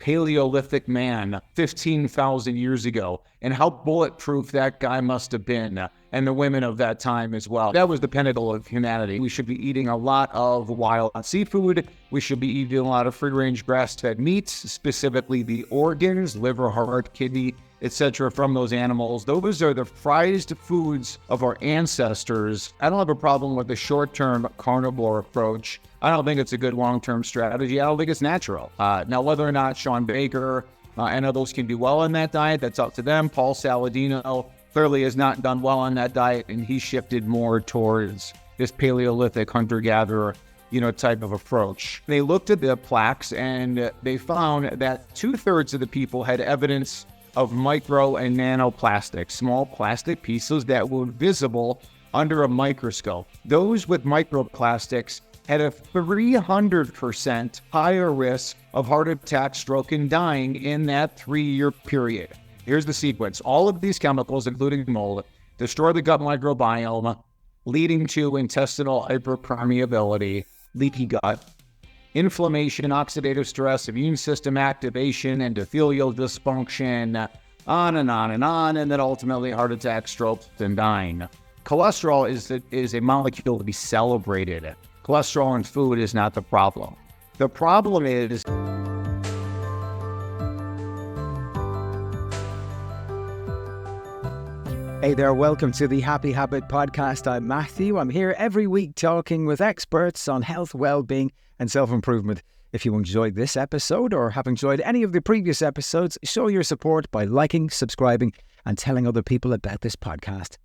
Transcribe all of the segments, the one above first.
Paleolithic man 15,000 years ago, and how bulletproof that guy must have been, and the women of that time as well. That was the pinnacle of humanity. We should be eating a lot of wild seafood. We should be eating a lot of free-range grass-fed meats, specifically the organs, liver, heart, kidney, etc. from those animals. Those are the prized foods of our ancestors. I don't have a problem with the short-term carnivore approach. I don't think it's a good long-term strategy. I don't think it's natural. Now, whether or not Sean Baker and others can do well on that diet, that's up to them. Paul Saladino clearly has not done well on that diet, and he shifted more towards this Paleolithic hunter-gatherer, type of approach. They looked at the plaques, and they found that 2/3 of the people had evidence of micro and nanoplastics, small plastic pieces that were visible under a microscope. Those with microplastics had a 300% higher risk of heart attack, stroke, and dying in that 3-year period. Here's the sequence. All of these chemicals, including mold, destroy the gut microbiome, leading to intestinal hyperpermeability, leaky gut, inflammation, oxidative stress, immune system activation, endothelial dysfunction, on and on and on, and then ultimately heart attack, stroke, and dying. Cholesterol is a molecule to be celebrated. Cholesterol in food is not the problem. The problem is... Hey there, welcome to the Happy Habit Podcast. I'm Matthew. I'm here every week talking with experts on health, well-being and self-improvement. If you enjoyed this episode or have enjoyed any of the previous episodes, show your support by liking, subscribing and telling other people about this podcast.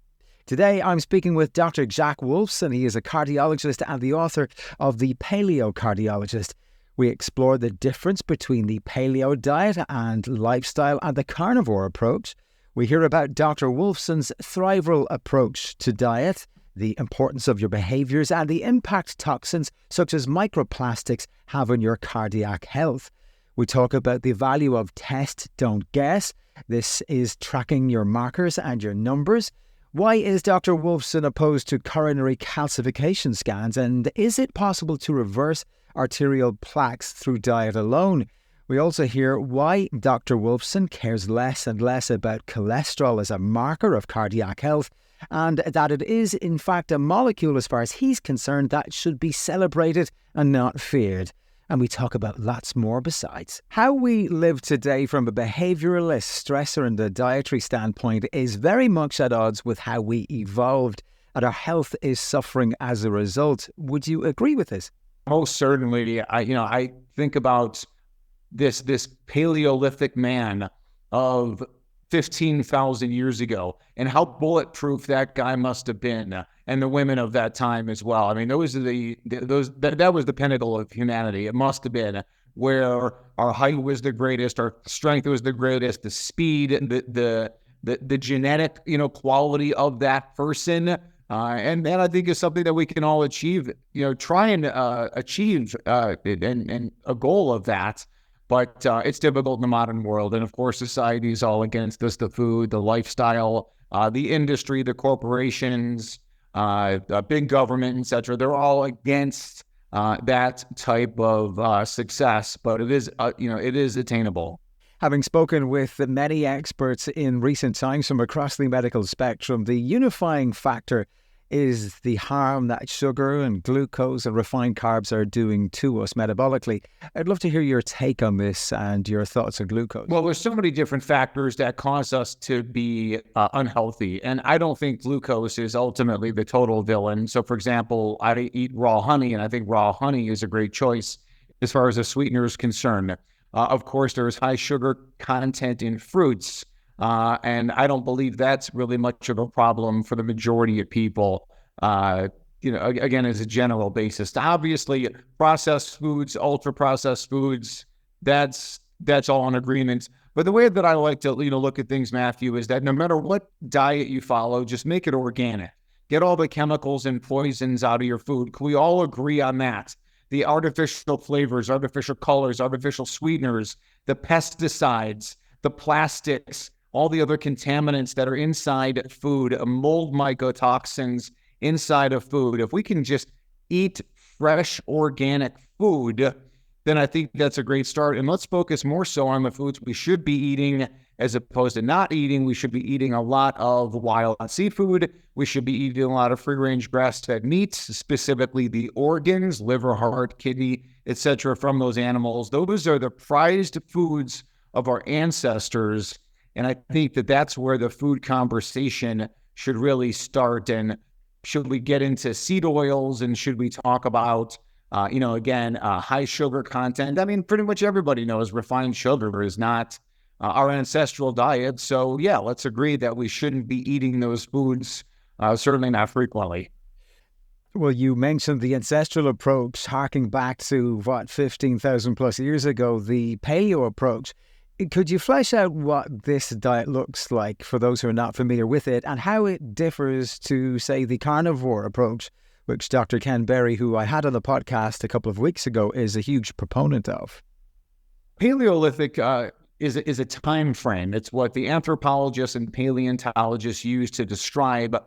Today, I'm speaking with Dr. Jack Wolfson. He is a cardiologist and the author of The Paleo Cardiologist. We explore the difference between the paleo diet and lifestyle and the carnivore approach. We hear about Dr. Wolfson's Thrival approach to diet, the importance of your behaviours and the impact toxins such as microplastics have on your cardiac health. We talk about the value of test, don't guess. This is tracking your markers and your numbers. Why is Dr. Wolfson opposed to coronary calcification scans, and is it possible to reverse arterial plaques through diet alone? We also hear why Dr. Wolfson cares less and less about cholesterol as a marker of cardiac health, and that it is in fact a molecule as far as he's concerned that should be celebrated and not feared. And we talk about lots more besides. How we live today from a behaviouralist, stressor and a dietary standpoint is very much at odds with how we evolved, and our health is suffering as a result. Would you agree with this? Most certainly. I think about this Paleolithic man of 15,000 years ago, and how bulletproof that guy must have been, and the women of that time as well. I mean, that was the pinnacle of humanity. It must have been where our height was the greatest, our strength was the greatest, the speed, the genetic quality of that person, and that I think is something that we can all achieve. Try and achieve and a goal of that. But it's difficult in the modern world. And of course, society is all against us: the food, the lifestyle, the industry, the corporations, big government, etc. They're all against that type of success. But it is attainable. Having spoken with many experts in recent times from across the medical spectrum, the unifying factor is the harm that sugar and glucose and refined carbs are doing to us metabolically. I'd love to hear your take on this and your thoughts on glucose. Well, there's so many different factors that cause us to be unhealthy, and I don't think glucose is ultimately the total villain. So, for example, I eat raw honey, and I think raw honey is a great choice as far as a sweetener is concerned. Of course, there is high sugar content in fruits, and I don't believe that's really much of a problem for the majority of people, again, as a general basis. Obviously, processed foods, ultra-processed foods, that's all in agreement. But the way that I like to look at things, Matthew, is that no matter what diet you follow, just make it organic. Get all the chemicals and poisons out of your food. Can we all agree on that? The artificial flavors, artificial colors, artificial sweeteners, the pesticides, the plastics, all the other contaminants that are inside food, mold mycotoxins inside of food. If we can just eat fresh, organic food, then I think that's a great start. And let's focus more so on the foods we should be eating as opposed to not eating. We should be eating a lot of wild seafood. We should be eating a lot of free-range grass-fed meats, specifically the organs, liver, heart, kidney, etc., from those animals. Those are the prized foods of our ancestors. And I think that that's where the food conversation should really start. And should we get into seed oils, and should we talk about high sugar content? I mean, pretty much everybody knows refined sugar is not our ancestral diet. So yeah, let's agree that we shouldn't be eating those foods, certainly not frequently. Well, you mentioned the ancestral approach, harking back to 15,000 plus years ago, the paleo approach. Could you flesh out what this diet looks like for those who are not familiar with it, and how it differs to, say, the carnivore approach, which Dr. Ken Berry, who I had on the podcast a couple of weeks ago, is a huge proponent of? Paleolithic is a time frame. It's what the anthropologists and paleontologists use to describe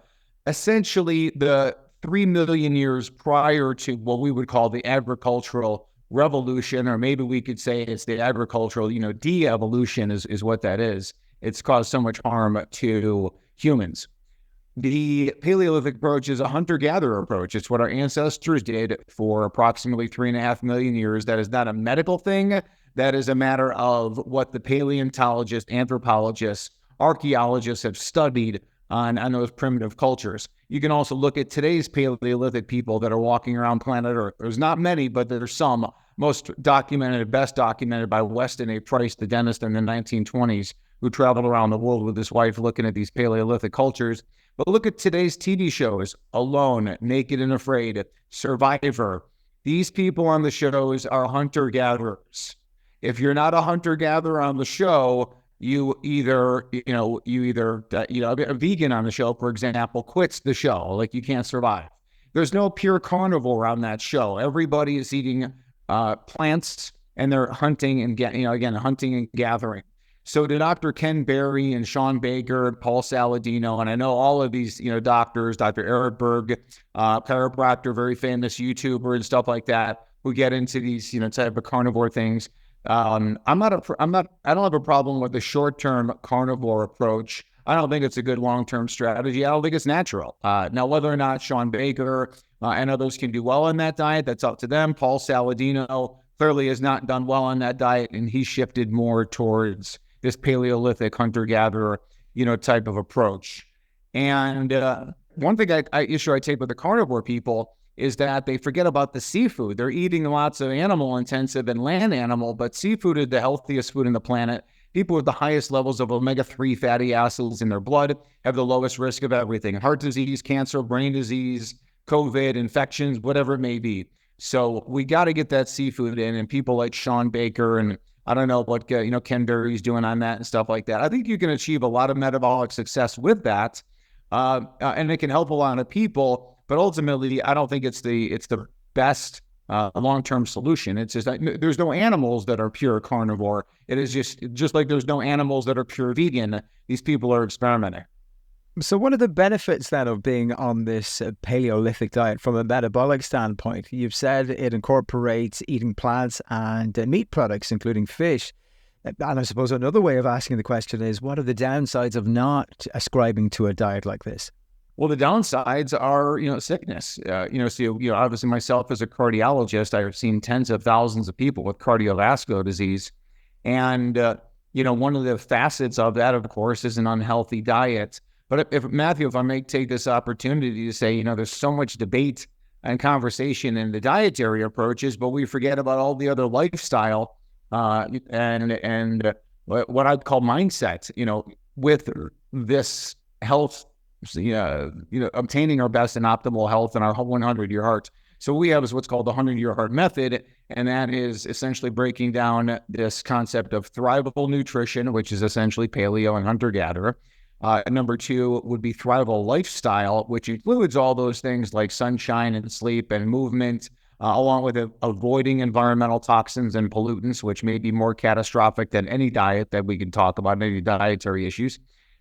essentially the 3 million years prior to what we would call the agricultural revolution, or maybe we could say it's the agricultural, de-evolution is what that is. It's caused so much harm to humans. The Paleolithic approach is a hunter-gatherer approach. It's what our ancestors did for approximately 3.5 million years. That is not a medical thing. That is a matter of what the paleontologists, anthropologists, archaeologists have studied on those primitive cultures. You can also look at today's Paleolithic people that are walking around planet Earth. There's not many, but there's some. Most documented, best documented by Weston A. Price, the dentist in the 1920s, who traveled around the world with his wife looking at these Paleolithic cultures. But look at today's TV shows: Alone, Naked and Afraid, Survivor. These people on the shows are hunter-gatherers. If you're not a hunter-gatherer on the show, a vegan on the show, for example, quits the show. Like, you can't survive. There's no pure carnivore on that show. Everybody is eating plants, and they're hunting and hunting and gathering. So to Dr. Ken Berry and Sean Baker and Paul Saladino, and I know all of these, doctors, Dr. Eric Berg, chiropractor, very famous YouTuber and stuff like that, who get into these, type of carnivore things. I don't have a problem with the short-term carnivore approach. I don't think it's a good long-term strategy. I don't think it's natural. Now, whether or not Sean Baker and others can do well on that diet, that's up to them. Paul Saladino clearly has not done well on that diet, and he shifted more towards this Paleolithic hunter-gatherer, type of approach. And one thing issue I take with the carnivore people is that they forget about the seafood. They're eating lots of animal-intensive and land animal, but seafood is the healthiest food on the planet. People with the highest levels of omega-3 fatty acids in their blood have the lowest risk of everything: heart disease, cancer, brain disease, COVID, infections, whatever it may be. So we got to get that seafood in, and people like Sean Baker and I don't know what Ken Berry's doing on that and stuff like that. I think you can achieve a lot of metabolic success with that, and it can help a lot of people. But ultimately, I don't think it's the best long-term solution. It's just that there's no animals that are pure carnivore. It is just like there's no animals that are pure vegan. These people are experimenting. So what are the benefits then of being on this Paleolithic diet from a metabolic standpoint? You've said it incorporates eating plants and meat products, including fish. And I suppose another way of asking the question is, what are the downsides of not ascribing to a diet like this? Well, the downsides are, sickness. Obviously myself as a cardiologist, I've seen tens of thousands of people with cardiovascular disease. And, one of the facets of that, of course, is an unhealthy diet. But if I may take this opportunity to say, there's so much debate and conversation in the dietary approaches, but we forget about all the other lifestyle and what I'd call mindset, with this health, obtaining our best and optimal health in our 100-year heart. So we have what's called the 100-year heart method, and that is essentially breaking down this concept of Thrival nutrition, which is essentially paleo and hunter-gatherer. Number 2 would be Thrival lifestyle, which includes all those things like sunshine and sleep and movement, along with avoiding environmental toxins and pollutants, which may be more catastrophic than any diet that we can talk about, any dietary issues.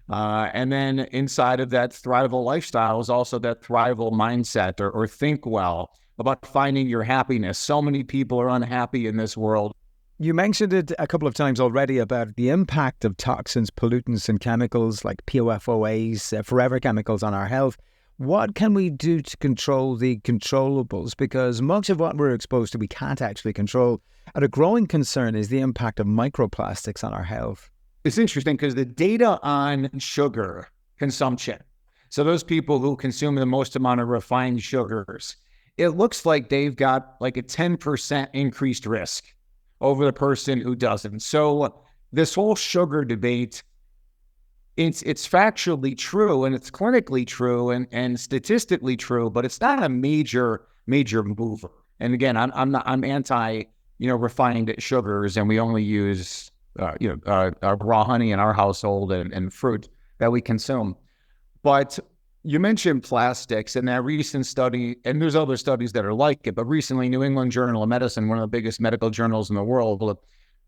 And then inside of that Thrival lifestyle is also that Thrival mindset or think well, about finding your happiness. So many people are unhappy in this world. You mentioned it a couple of times already about the impact of toxins, pollutants and chemicals like PFOAs, forever chemicals on our health. What can we do to control the controllables? Because much of what we're exposed to we can't actually control. And a growing concern is the impact of microplastics on our health. It's interesting because the data on sugar consumption, so those people who consume the most amount of refined sugars, it looks like they've got like a 10% increased risk over the person who doesn't. So this whole sugar debate, it's factually true and it's clinically true and statistically true, but it's not a major mover. And again, I'm anti refined sugars, and we only use raw honey in our household and fruit that we consume. But you mentioned plastics and that recent study, and there's other studies that are like it, but recently New England Journal of Medicine, one of the biggest medical journals in the world,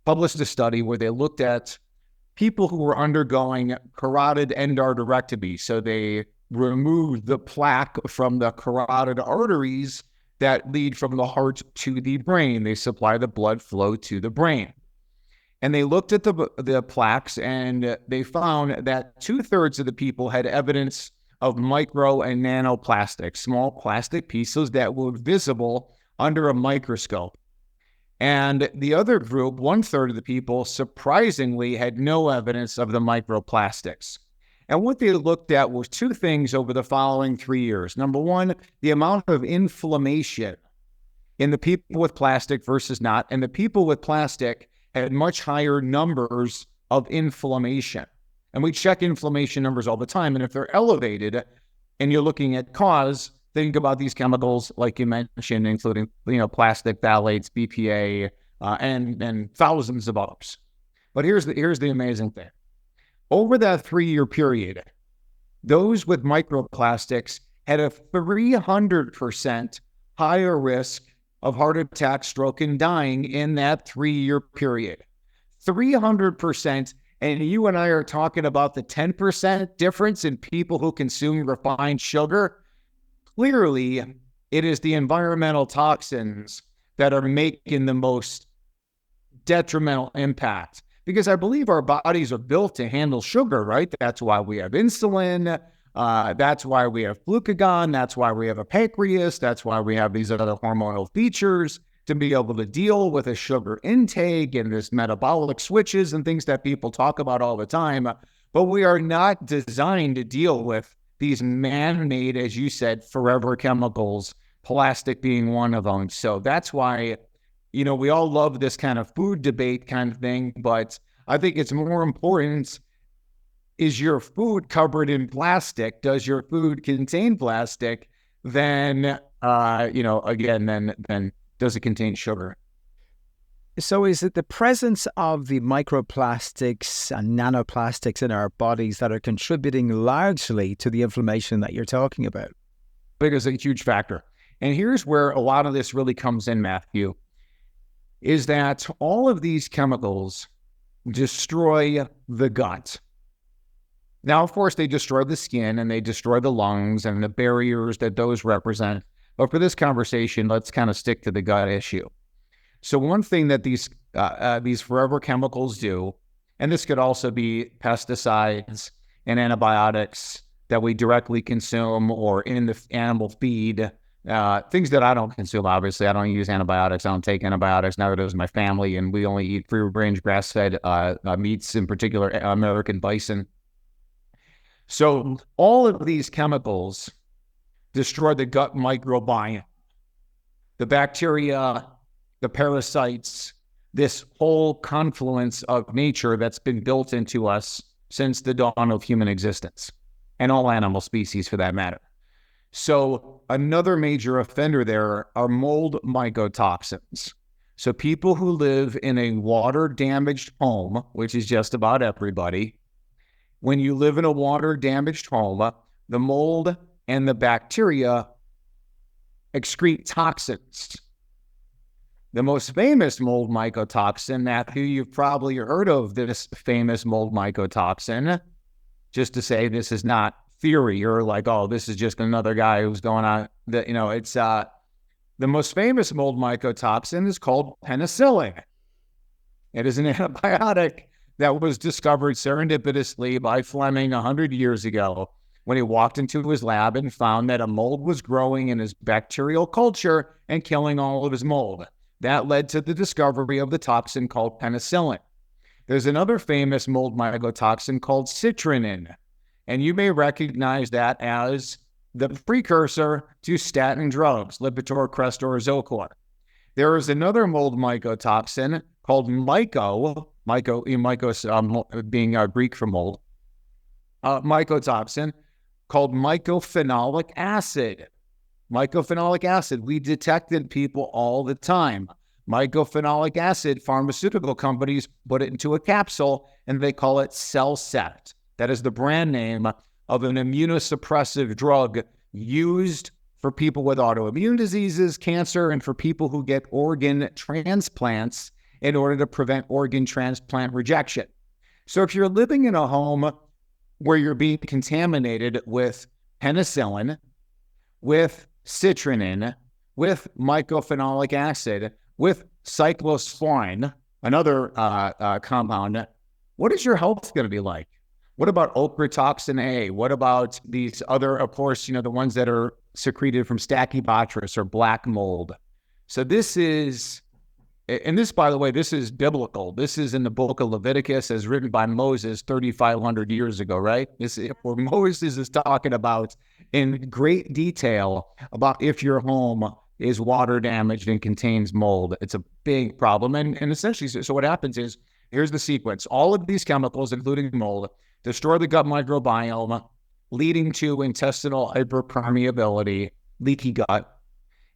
published a study where they looked at people who were undergoing carotid endarterectomy. So they removed the plaque from the carotid arteries that lead from the heart to the brain. They supply the blood flow to the brain. And they looked at the plaques, and they found that 2/3 of the people had evidence of micro and nanoplastics, small plastic pieces that were visible under a microscope. And the other group, 1/3 of the people, surprisingly had no evidence of the microplastics. And what they looked at was two things over the following 3 years. Number one, the amount of inflammation in the people with plastic versus not. And the people with plastic had much higher numbers of inflammation. And we check inflammation numbers all the time. And if they're elevated and you're looking at cause, think about these chemicals, like you mentioned, including, plastic phthalates, BPA, and thousands of others. But here's the amazing thing. Over that 3-year period, those with microplastics had a 300% higher risk of heart attack, stroke, and dying in that 3-year period. 300%. And you and I are talking about the 10% difference in people who consume refined sugar. Clearly, it is the environmental toxins that are making the most detrimental impact. Because I believe our bodies are built to handle sugar, right? That's why we have insulin. That's why we have glucagon. That's why we have a pancreas. That's why we have these other hormonal features to be able to deal with a sugar intake and this metabolic switches and things that people talk about all the time. But we are not designed to deal with these man-made, as you said, forever chemicals, plastic being one of them. So that's why, we all love this kind of food debate kind of thing, but I think it's more important, is your food covered in plastic? Does your food contain plastic? Then, then does it contain sugar? So is it the presence of the microplastics and nanoplastics in our bodies that are contributing largely to the inflammation that you're talking about? I think it's a huge factor. And here's where a lot of this really comes in, Matthew, is that all of these chemicals destroy the gut. Now, of course, they destroy the skin and they destroy the lungs and the barriers that those represent. But for this conversation, let's kind of stick to the gut issue. So one thing that these forever chemicals do, and this could also be pesticides and antibiotics that we directly consume or in the animal feed, things that I don't consume, obviously. I don't use antibiotics. I don't take antibiotics. Neither does my family. And we only eat free-range grass-fed meats, in particular American bison. So all of these chemicals destroy the gut microbiome, the bacteria, the parasites, this whole confluence of nature that's been built into us since the dawn of human existence, and all animal species for that matter. So another major offender there are mold mycotoxins. So people who live in a water-damaged home, which is just about everybody, when you live in a water-damaged home, the mold and the bacteria excrete toxins. The most famous mold mycotoxin, Matthew, you've probably heard of this famous mold mycotoxin, just to say this is not theory or like, oh, this is just another guy who's going on. It's The most famous mold mycotoxin is called penicillin. It is an antibiotic that was discovered serendipitously by Fleming 100 years ago when he walked into his lab and found that a mold was growing in his bacterial culture and killing all of his mold. That led to the discovery of the toxin called penicillin. There's another famous mold mycotoxin called citrinin, and you may recognize that as the precursor to statin drugs, Lipitor, Crestor, or Zocor. There is another mold mycotoxin called mycos, being Greek for mold, mycotoxin called mycophenolic acid. Mycophenolic acid, we detect in people all the time. Mycophenolic acid, pharmaceutical companies put it into a capsule and they call it Cellset. That is the brand name of an immunosuppressive drug used for people with autoimmune diseases, cancer, and for people who get organ transplants in order to prevent organ transplant rejection. So if you're living in a home where you're being contaminated with penicillin, with citrinin, with mycophenolic acid, with cyclosporine, another compound, what is your health going to be like? What about ochratoxin A? What about these other, of course, the ones that are secreted from Stachybotrys or black mold? So this is, and this, by the way, this is biblical. This is in the book of Leviticus as written by Moses 3,500 years ago, right? This is where Moses is talking about in great detail about if your home is water damaged and contains mold. It's a big problem. And essentially, so what happens is, here's the sequence. All of these chemicals, including mold, destroy the gut microbiome, leading to intestinal hyperpermeability, leaky gut,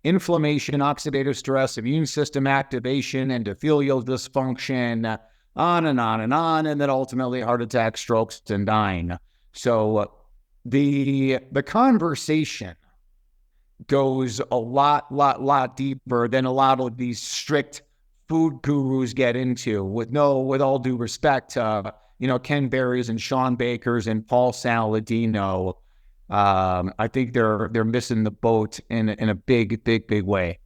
inflammation, oxidative stress, immune system activation, endothelial dysfunction, on and on and on, and then ultimately heart attack, strokes, and dying. So the conversation goes a lot deeper than a lot of these strict food gurus get into. With all due respect, Ken Berry's and Sean Baker's and Paul Saladino, I think they're missing the boat in a big way.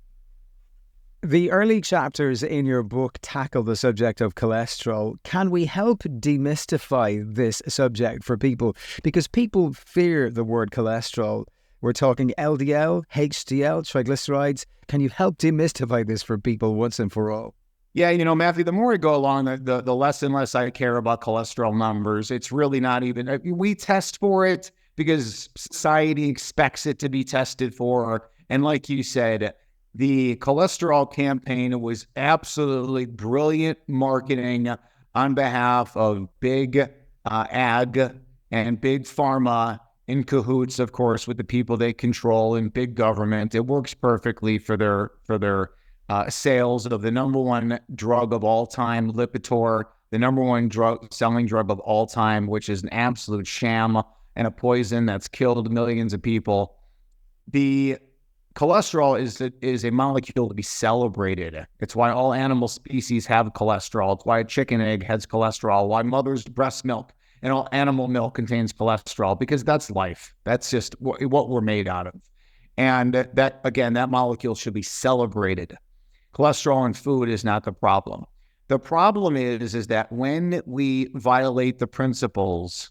The early chapters in your book tackle the subject of cholesterol. Can we help demystify this subject for people? Because people fear the word cholesterol. We're talking LDL, HDL, triglycerides. Can you help demystify this for people once and for all? Yeah, Matthew, the more I go along, the less and less I care about cholesterol numbers. It's really not even, we test for it because society expects it to be tested for. And like you said, the cholesterol campaign was absolutely brilliant marketing on behalf of big ag and big pharma, in cahoots, of course, with the people they control in big government. It works perfectly for their sales of the number one drug of all time, Lipitor, the number one selling drug of all time, which is an absolute sham and a poison that's killed millions of people. The cholesterol is a molecule to be celebrated. It's why all animal species have cholesterol. It's why a chicken egg has cholesterol, why mother's breast milk and all animal milk contains cholesterol, because that's life. That's just what we're made out of. And that molecule should be celebrated. Cholesterol in food is not the problem. The problem is that when we violate the principles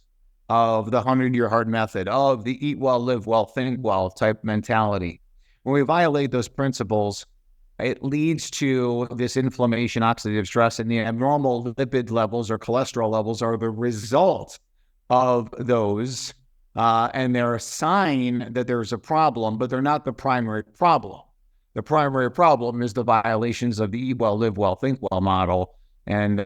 of the 100-year hard method, of the eat well, live well, think well type mentality, when we violate those principles, it leads to this inflammation, oxidative stress, and the abnormal lipid levels or cholesterol levels are the result of those. And they're a sign that there's a problem, but they're not the primary problem. The primary problem is the violations of the eat well, live well, think well model. And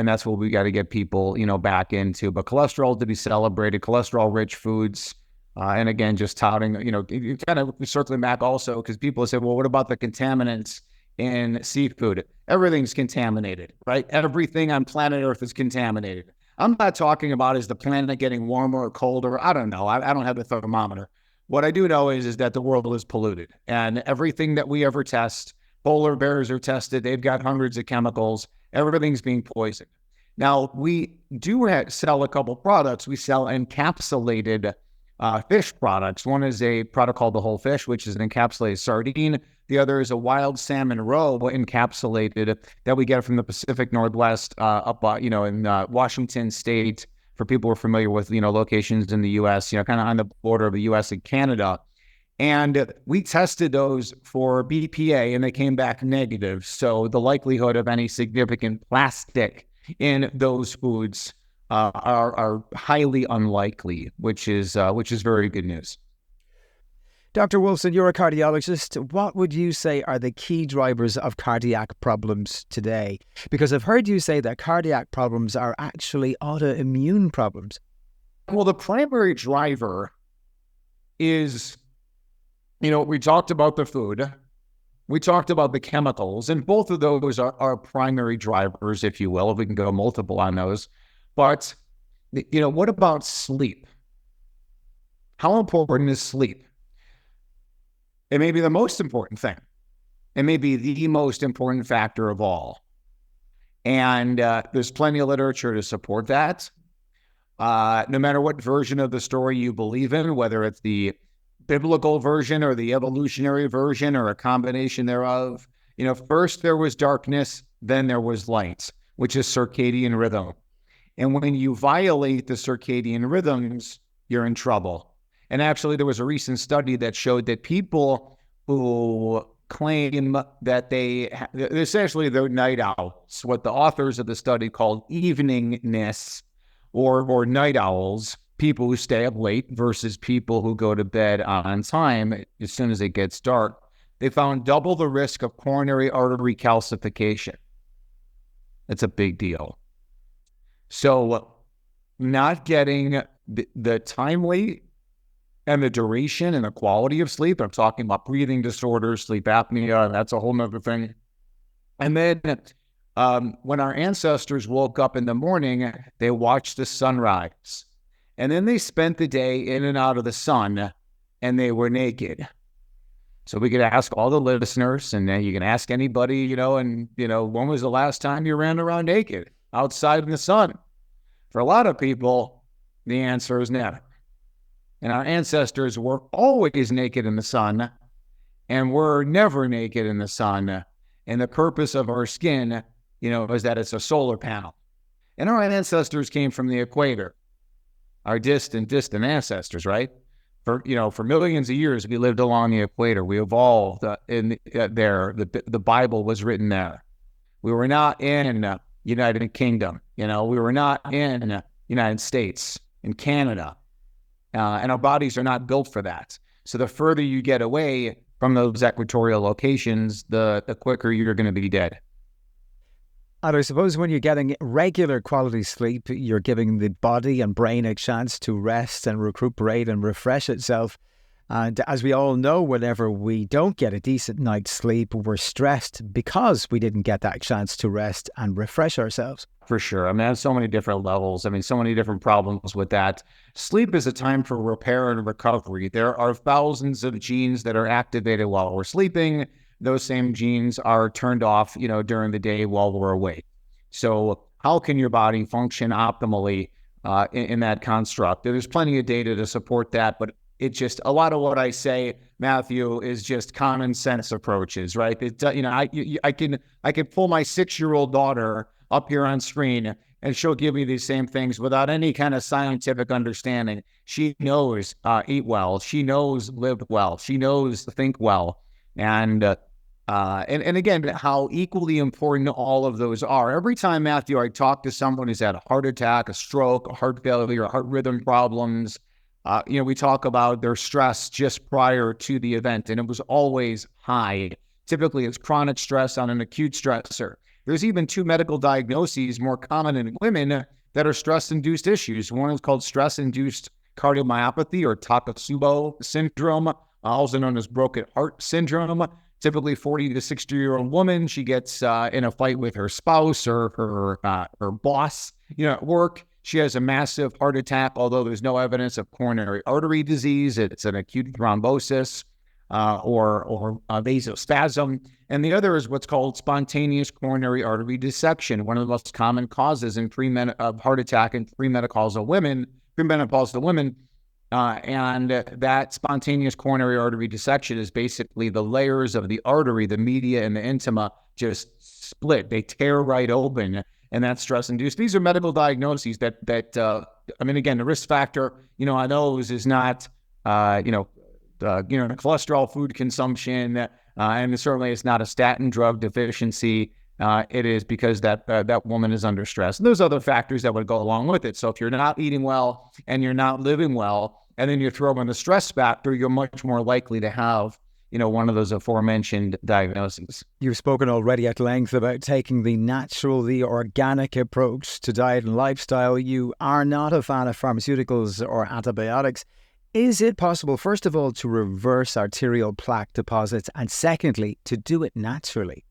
that's what we got to get people, back into. But cholesterol to be celebrated, cholesterol-rich foods, and again, just touting, kind of circling back also, because people say, well, what about the contaminants in seafood? Everything's contaminated, right? Everything on planet Earth is contaminated. I'm not talking about is the planet getting warmer or colder. I don't know. I don't have a thermometer. What I do know is that the world is polluted, and everything that we ever test, polar bears are tested. They've got hundreds of chemicals. Everything's being poisoned. Now, we do sell a couple products. We sell encapsulated fish products. One is a product called the whole fish, which is an encapsulated sardine. The other is a wild salmon roe encapsulated that we get from the Pacific Northwest in Washington State. For people who are familiar with, locations in the U.S., kind of on the border of the U.S. and Canada. And we tested those for BPA and they came back negative. So the likelihood of any significant plastic in those foods are highly unlikely, which is very good news. Dr. Wolfson, you're a cardiologist. What would you say are the key drivers of cardiac problems today? Because I've heard you say that cardiac problems are actually autoimmune problems. Well, the primary driver is, we talked about the food, we talked about the chemicals, and both of those are primary drivers, if you will, if we can go multiple on those. But, what about sleep? How important is sleep? It may be the most important thing. It may be the most important factor of all. And there's plenty of literature to support that. No matter what version of the story you believe in, whether it's the biblical version or the evolutionary version or a combination thereof, first there was darkness, then there was light, which is circadian rhythm. And when you violate the circadian rhythms, you're in trouble. And actually, there was a recent study that showed that people who claim that they're night owls, what the authors of the study called eveningness or night owls, people who stay up late versus people who go to bed on time as soon as it gets dark, they found double the risk of coronary artery calcification. That's a big deal. So not getting the timely and the duration and the quality of sleep. I'm talking about breathing disorders, sleep apnea, that's a whole nother thing. And then when our ancestors woke up in the morning, they watched the sunrise. And then they spent the day in and out of the sun, and they were naked. So we could ask all the listeners, and then you can ask anybody, when was the last time you ran around naked outside in the sun? For a lot of people, the answer is never. And our ancestors were always naked in the sun and were never naked in the sun. And the purpose of our skin, is that it's a solar panel. And our ancestors came from the equator, our distant ancestors, right? For millions of years, we lived along the equator. We evolved there. The Bible was written there. We were not in United Kingdom. We were not in United States, in Canada. And our bodies are not built for that. So the further you get away from those equatorial locations, the quicker you're going to be dead. And I suppose when you're getting regular quality sleep, you're giving the body and brain a chance to rest and recuperate and refresh itself. And as we all know, whenever we don't get a decent night's sleep, we're stressed because we didn't get that chance to rest and refresh ourselves. For sure. There's so many different levels. So many different problems with that. Sleep is a time for repair and recovery. There are thousands of genes that are activated while we're sleeping. Those same genes are turned off, during the day while we're awake. So how can your body function optimally in that construct? There's plenty of data to support that, but it's just a lot of what I say, Matthew, is just common sense approaches, right? I can pull my 6-year-old daughter up here on screen and she'll give me these same things without any kind of scientific understanding. She knows eat well. She knows live well. She knows think well. And again, how equally important all of those are. Every time, Matthew, I talk to someone who's had a heart attack, a stroke, a heart failure, heart rhythm problems, we talk about their stress just prior to the event, and it was always high. Typically, it's chronic stress on an acute stressor. There's even 2 medical diagnoses more common in women that are stress-induced issues. One is called stress-induced cardiomyopathy or Takotsubo syndrome, also known as broken heart syndrome. Typically 40 to 60-year-old woman, she gets in a fight with her spouse or her boss, at work. She has a massive heart attack, although there's no evidence of coronary artery disease. It's an acute thrombosis or vasospasm. And the other is what's called spontaneous coronary artery dissection, one of the most common causes in of heart attack in premenopausal women. And that spontaneous coronary artery dissection is basically the layers of the artery, the media and the intima just split. They tear right open, and that's stress-induced. These are medical diagnoses that again, the risk factor, on those is not, the cholesterol, food consumption, and certainly it's not a statin drug deficiency. It is because that woman is under stress. And there's other factors that would go along with it. So if you're not eating well and you're not living well, and then you throw in the stress factor, you're much more likely to have, one of those aforementioned diagnoses. You've spoken already at length about taking the natural, the organic approach to diet and lifestyle. You are not a fan of pharmaceuticals or antibiotics. Is it possible, first of all, to reverse arterial plaque deposits, and secondly, to do it naturally?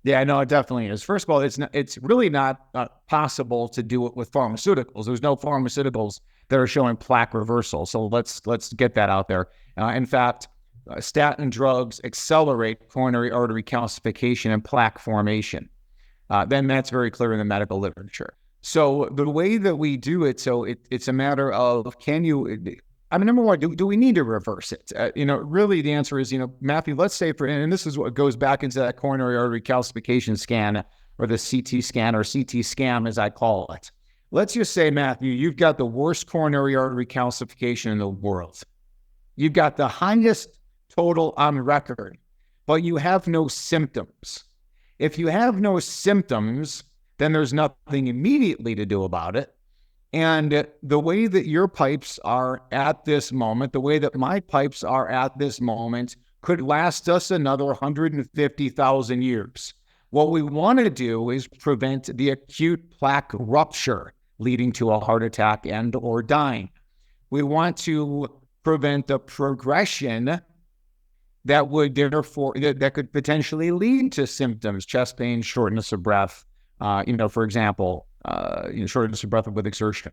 Yeah, no, it definitely is. First of all, it's really not possible to do it with pharmaceuticals. There's no pharmaceuticals that are showing plaque reversal. So let's get that out there. In fact, statin drugs accelerate coronary artery calcification and plaque formation. Then that's very clear in the medical literature. So the way that we do it, it's a matter of, number one, do we need to reverse it? Really the answer is, Matthew, let's say and this is what goes back into that coronary artery calcification scan, or the CT scan, or CT scam as I call it. Let's just say, Matthew, you've got the worst coronary artery calcification in the world. You've got the highest total on record, but you have no symptoms. If you have no symptoms, then there's nothing immediately to do about it. And the way that your pipes are at this moment, the way that my pipes are at this moment, could last us another 150,000 years. What we want to do is prevent the acute plaque rupture leading to a heart attack and or dying. We want to prevent the progression that would that could potentially lead to symptoms, chest pain, shortness of breath, for example, shortness of breath with exertion.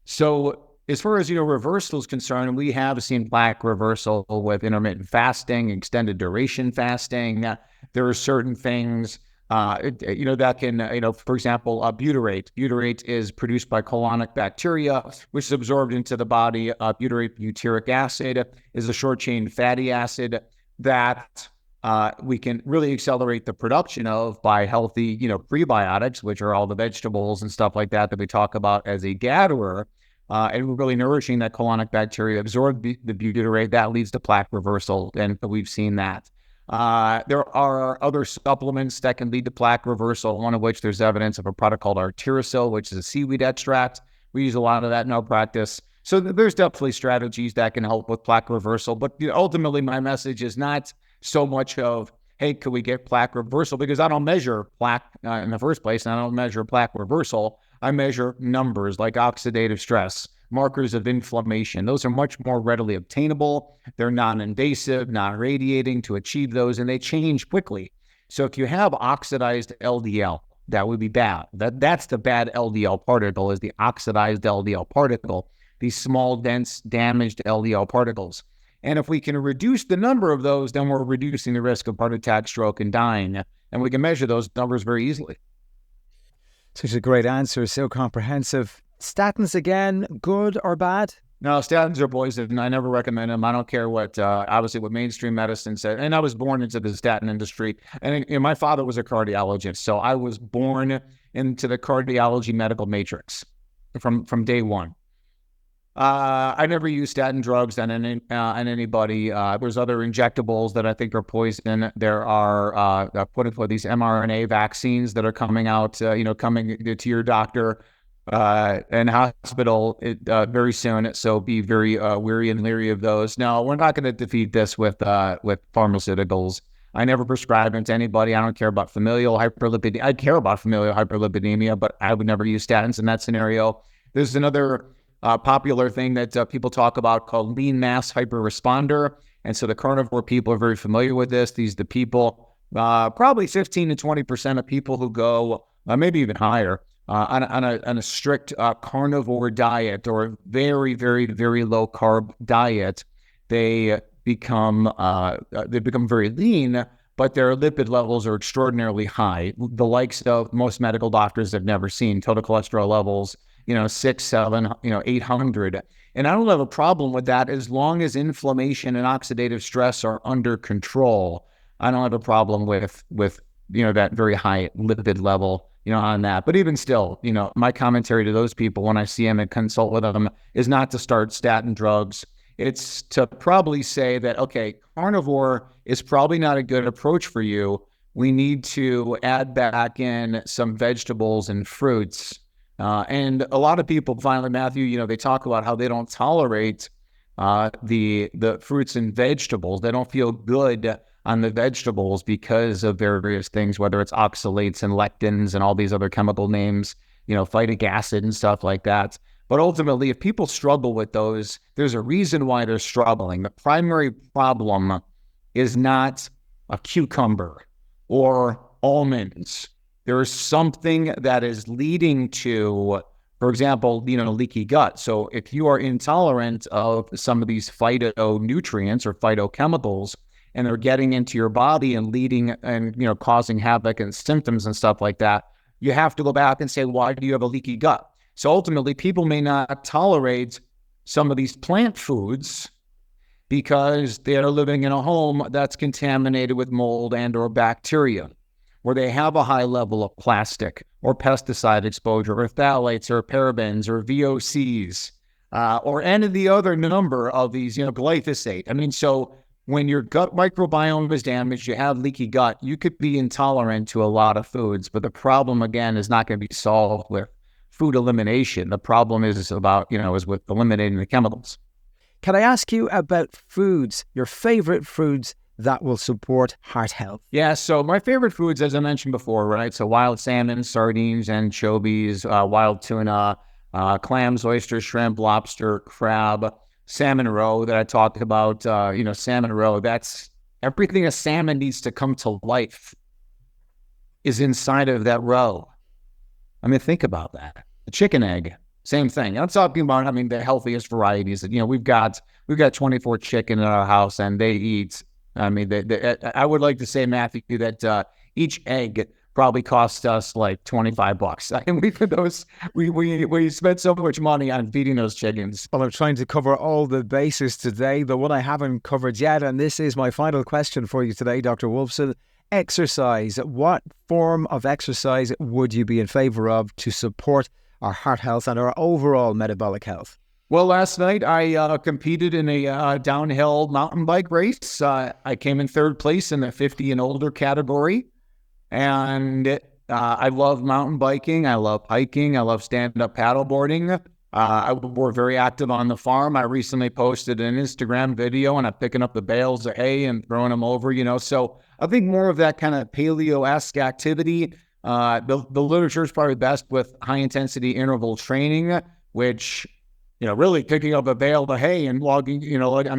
So as far as, reversal is concerned, we have seen plaque reversal with intermittent fasting, extended duration fasting. There are certain things, that can, for example, butyrate. Butyrate is produced by colonic bacteria, which is absorbed into the body. Butyrate butyric acid is a short-chain fatty acid that we can really accelerate the production of by healthy, prebiotics, which are all the vegetables and stuff like that we talk about as a gatherer, and really nourishing that colonic bacteria, absorb the butyrate. That leads to plaque reversal, and we've seen that. There are other supplements that can lead to plaque reversal, one of which there's evidence of a product called arterial, which is a seaweed extract. We use a lot of that in our practice. So there's definitely strategies that can help with plaque reversal. But ultimately, my message is not so much of, hey, could we get plaque reversal? Because I don't measure plaque in the first place, and I don't measure plaque reversal. I measure numbers like oxidative stress, markers of inflammation. Those are much more readily obtainable. They're non-invasive, non-radiating to achieve those, and they change quickly. So if you have oxidized LDL, that would be bad. That's the bad LDL particle, is the oxidized LDL particle, these small, dense, damaged LDL particles. And if we can reduce the number of those, then we're reducing the risk of heart attack, stroke, and dying. And we can measure those numbers very easily. Such a great answer, so comprehensive. Statins again, good or bad? No, statins are poison. I never recommend them. I don't care what, obviously, what mainstream medicine said. And I was born into the statin industry. And my father was a cardiologist, so I was born into the cardiology medical matrix from day one. I never use statin drugs on anybody. There's other injectables that I think are poison. There are these mRNA vaccines that are coming out, coming to your doctor and hospital very soon. So be very wary and leery of those. No, we're not going to defeat this with pharmaceuticals. I never prescribe them to anybody. I don't care about familial hyperlipidemia. I care about familial hyperlipidemia, but I would never use statins in that scenario. There's another popular thing that people talk about called lean mass hyperresponder. And so the carnivore people are very familiar with this. These are the people, probably 15 to 20% of people who go, maybe even higher, on a strict carnivore diet or very, very, very low carb diet. They become very lean, but their lipid levels are extraordinarily high, the likes of most medical doctors have never seen. Total cholesterol levels, 6, 7, 800. And I don't have a problem with that as long as inflammation and oxidative stress are under control. I don't have a problem with that very high lipid level, on that. But even still, my commentary to those people when I see them and consult with them is not to start statin drugs. It's to probably say that, okay, carnivore is probably not a good approach for you. We need to add back in some vegetables and fruits. And a lot of people, finally, Matthew, they talk about how they don't tolerate the fruits and vegetables. They don't feel good on the vegetables because of various things, whether it's oxalates and lectins and all these other chemical names, phytic acid and stuff like that. But ultimately, if people struggle with those, there's a reason why they're struggling. The primary problem is not a cucumber or almonds. There is something that is leading to, for example, leaky gut. So if you are intolerant of some of these phytonutrients or phytochemicals, and they're getting into your body and leading and, causing havoc and symptoms and stuff like that, you have to go back and say, why do you have a leaky gut? So ultimately, people may not tolerate some of these plant foods because they're living in a home that's contaminated with mold and or bacteria, where they have a high level of plastic or pesticide exposure or phthalates or parabens or VOCs or any of the other number of these, glyphosate. So when your gut microbiome is damaged, you have leaky gut, you could be intolerant to a lot of foods. But the problem, again, is not going to be solved with food elimination. The problem is with eliminating the chemicals. Can I ask you about foods, your favorite foods that will support heart health? Yeah, so my favorite foods, as I mentioned before, right? So wild salmon, sardines, anchovies, wild tuna, clams, oysters, shrimp, lobster, crab, salmon roe that I talked about, salmon roe. That's everything a salmon needs to come to life is inside of that roe. Think about that. The chicken egg, same thing. I'm talking about, the healthiest varieties. We've got 24 chicken in our house, and they eat. I would like to say, Matthew, that each egg probably cost us like $25. We spent so much money on feeding those chickens. Well, I'm trying to cover all the bases today. The one I haven't covered yet, and this is my final question for you today, Dr. Wolfson. Exercise. What form of exercise would you be in favor of to support our heart health and our overall metabolic health? Well, last night I competed in a downhill mountain bike race. I came in third place in the 50 and older category. And I love mountain biking. I love hiking. I love stand-up paddleboarding. We're very active on the farm. I recently posted an Instagram video and I'm picking up the bales of hay and throwing them over, So I think more of that kind of paleo-esque activity. The literature is probably best with high-intensity interval training, which, really picking up a bale of hay and logging,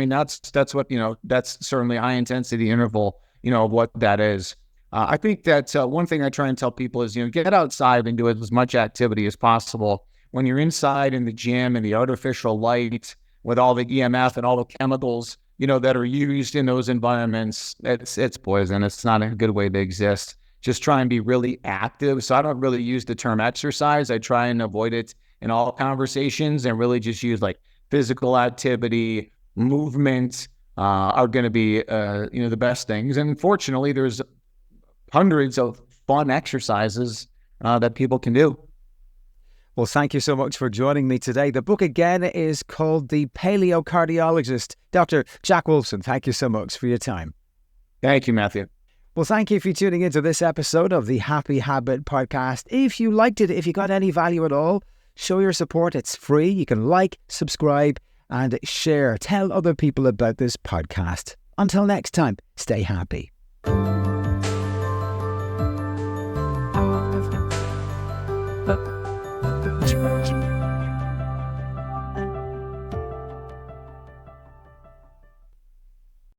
that's what, that's certainly high-intensity interval, what that is. I think that one thing I try and tell people is, get outside and do as much activity as possible. When you're inside in the gym and the artificial light with all the EMF and all the chemicals, that are used in those environments, it's poison. It's not a good way to exist. Just try and be really active. So I don't really use the term exercise. I try and avoid it in all conversations and really just use like physical activity, movement are going to be, the best things. And fortunately, there's hundreds of fun exercises that people can do. Well, thank you so much for joining me today. The book again is called The Paleo Cardiologist. Dr. Jack Wolfson, thank you so much for your time. Thank you, Matthew. Well, thank you for tuning into this episode of the Happy Habit podcast. If you liked it, if you got any value at all, show your support. It's free. You can like, subscribe, and share. Tell other people about this podcast. Until next time, stay happy.